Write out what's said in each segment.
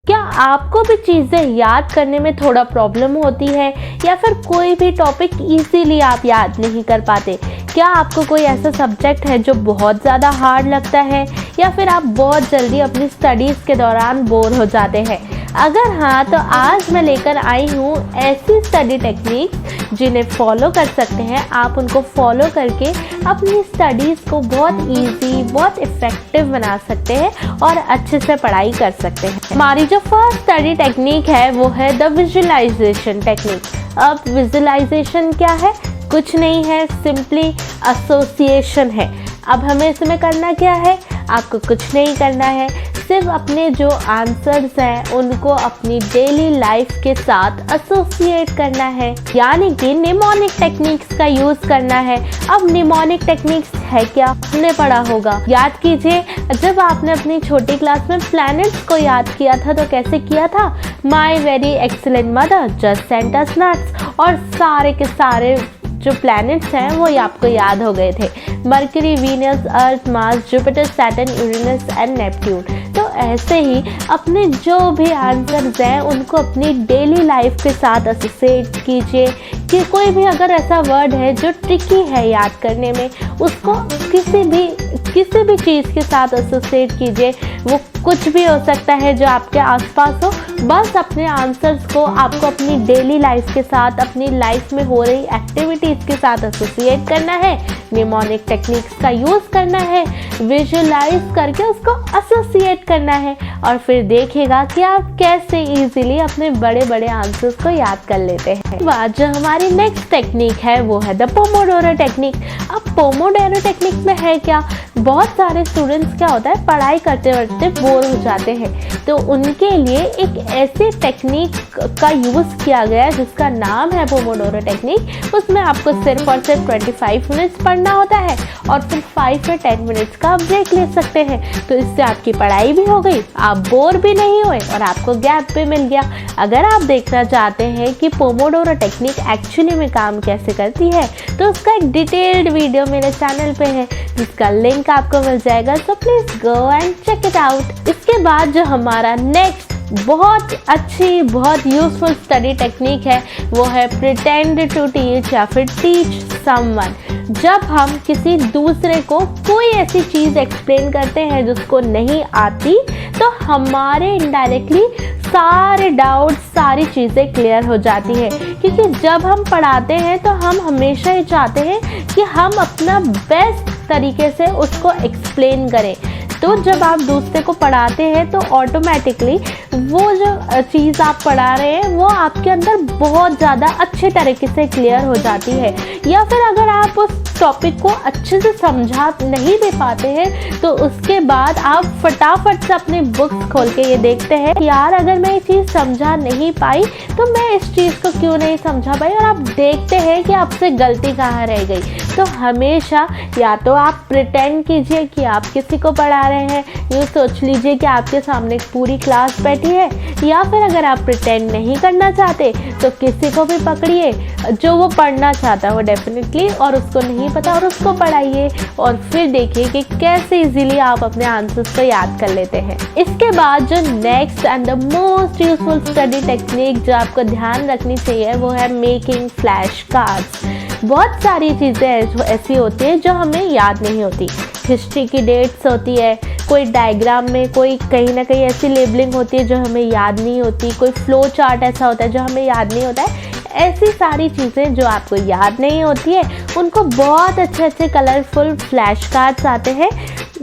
क्या आपको भी चीज़ें याद करने में थोड़ा प्रॉब्लम होती है या फिर कोई भी टॉपिक इजीली आप याद नहीं कर पाते? क्या आपको कोई ऐसा सब्जेक्ट है जो बहुत ज़्यादा हार्ड लगता है या फिर आप बहुत जल्दी अपनी स्टडीज़ के दौरान बोर हो जाते हैं? अगर हाँ, तो आज मैं लेकर आई हूँ ऐसी स्टडी टेक्निक्स जिन्हें फॉलो कर सकते हैं आप। उनको फॉलो करके अपनी स्टडीज़ को बहुत इजी, बहुत इफ़ेक्टिव बना सकते हैं और अच्छे से पढ़ाई कर सकते हैं। हमारी जो फर्स्ट स्टडी टेक्निक है वो है द विजुअलाइजेशन टेक्निक। अब विजुअलाइजेशन क्या है? कुछ नहीं है, सिंपली एसोसिएशन है। अब हमें इसमें करना क्या है? आपको कुछ नहीं करना है, सिर्फ अपने जो आंसर्स हैं उनको अपनी डेली लाइफ के साथ एसोसिएट करना है, यानी कि निमोनिक टेक्निक्स का यूज़ करना है। अब निमोनिक टेक्निक्स है क्या? आपने पढ़ा होगा, याद कीजिए, जब आपने अपनी छोटी क्लास में प्लैनेट्स को याद किया था तो कैसे किया था? My very excellent mother just sent us nuts, और सारे के सारे जो प्लैनेट्स हैं वो आपको याद हो गए थे, mercury, Venus, earth, Mars, Jupiter, Saturn, Uranus and Neptune. तो ऐसे ही अपने जो भी आंसर्स हैं उनको अपनी डेली लाइफ के साथ एसोसिएट कीजिए कि कोई भी अगर ऐसा वर्ड है जो ट्रिकी है याद करने में, उसको किसी भी चीज़ के साथ एसोसिएट कीजिए। वो कुछ भी हो सकता है जो आपके आसपास हो, बस अपने आंसर्स को आपको अपनी डेली लाइफ के साथ, अपनी लाइफ में हो रही एक्टिविटीज़ के साथ एसोसिएट करना है, निमोनिक टेक्निक्स का यूज़ करना है, विजुअलाइज करके उसको एसोसिएट करना है, और फिर देखिएगा कि आप कैसे इजीली अपने बड़े बड़े आंसर्स को याद कर लेते हैं। बाद जो हमारी नेक्स्ट टेक्निक है वो है द पोमोडोरो टेक्निक। अब पोमोडोरो टेक्निक में है क्या? बहुत सारे स्टूडेंट्स क्या होता है, पढ़ाई करते करते बोर हो जाते हैं, तो उनके लिए एक ऐसी टेक्निक का यूज़ किया गया है जिसका नाम है पोमोडोरो टेक्निक। उसमें आपको सिर्फ और सिर्फ 25 मिनट्स पढ़ना होता है और फिर 5 से 10 मिनट्स का ब्रेक ले सकते हैं। तो इससे आपकी पढ़ाई भी हो गई, आप बोर भी नहीं हुए और आपको गैप भी मिल गया। अगर आप देखना चाहते हैं कि पोमोडोरो टेक्निक एक्चुअली में काम कैसे करती है तो उसका एक डिटेल्ड वीडियो मेरे चैनल पे है जिसका लिंक आपको मिल जाएगा, so please go and check it out. इसके बाद जो हमारा नेक्स्ट बहुत अच्छी, बहुत यूज़फुल स्टडी टेक्निक है वो है प्रिटेंड टू टीच या फिर टीच समवन। जब हम किसी दूसरे को कोई ऐसी चीज़ एक्सप्लेन करते हैं जिसको नहीं आती तो हमारे इनडायरेक्टली सारे डाउट्स, सारी चीज़ें क्लियर हो जाती है, क्योंकि जब हम पढ़ाते हैं तो हम हमेशा ये चाहते हैं कि हम अपना बेस्ट तरीके से उसको एक्सप्लेन करें। तो जब आप दूसरे को पढ़ाते हैं तो ऑटोमेटिकली वो जो चीज़ आप पढ़ा रहे हैं वो आपके अंदर बहुत ज़्यादा अच्छे तरीके से क्लियर हो जाती है। या फिर अगर आप उस टॉपिक को अच्छे से समझा नहीं दे पाते हैं तो उसके बाद आप फटाफट से अपनी बुक्स खोल के ये देखते हैं कि यार अगर मैं ये चीज़ समझा नहीं पाई तो मैं इस चीज़ को क्यों नहीं समझा पाई, और आप देखते हैं कि आपसे गलती कहाँ रह गई। तो हमेशा या तो आप प्रिटेंड कीजिए कि आप किसी को पढ़ा रहे हैं, यूँ सोच लीजिए कि आपके सामने एक पूरी क्लास बैठी है, या फिर अगर आप प्रिटेंड नहीं करना चाहते तो किसी को भी पकड़िए जो वो पढ़ना चाहता है वो डेफिनेटली, और उसको नहीं पता और उसको पढ़ाइए, और फिर देखिए कि कैसे इजीली आप अपने आंसर्स को याद कर लेते हैं। इसके बाद जो next and the most useful study technique जो आपको ध्यान रखनी चाहिए वो है मेकिंग फ्लैश कार्ड्स। बहुत सारी चीज़ें ऐसी होती हैं जो हमें याद नहीं होती, हिस्ट्री की डेट्स होती है, कोई डायग्राम में कोई कहीं ना कहीं ऐसी लेबलिंग होती है जो हमें याद नहीं होती, कोई फ्लो चार्ट ऐसा होता है जो हमें याद नहीं होता है। ऐसी सारी चीज़ें जो आपको याद नहीं होती है उनको बहुत अच्छे अच्छे कलरफुल फ्लैश कार्ड्स आते हैं,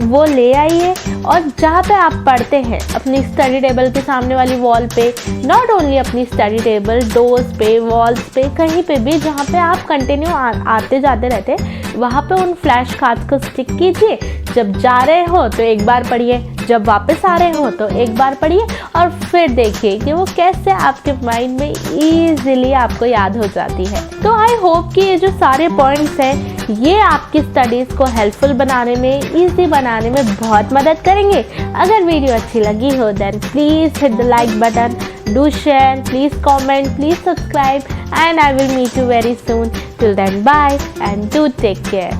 वो ले आइए, और जहाँ पे आप पढ़ते हैं अपनी स्टडी टेबल के सामने वाली वॉल पे, नॉट ओनली अपनी स्टडी टेबल, डोर्स पे, वॉल्स पे, कहीं पे भी जहाँ पे आप कंटिन्यू आते जाते रहते हैं वहाँ पे उन फ्लैश कार्ड्स को स्टिक कीजिए। जब जा रहे हो तो एक बार पढ़िए, जब वापस आ रहे हो तो एक बार पढ़िए, और फिर देखिए कि वो कैसे आपके माइंड में ईजिली आपको याद हो जाती है। तो आई होप कि ये जो सारे पॉइंट्स हैं ये आपकी स्टडीज़ को हेल्पफुल बनाने में, ईजी बनाने में बहुत मदद करेंगे। अगर वीडियो अच्छी लगी हो then please hit the like button, do share, please comment, please subscribe, and I will meet you very soon. Till then, bye and do take care.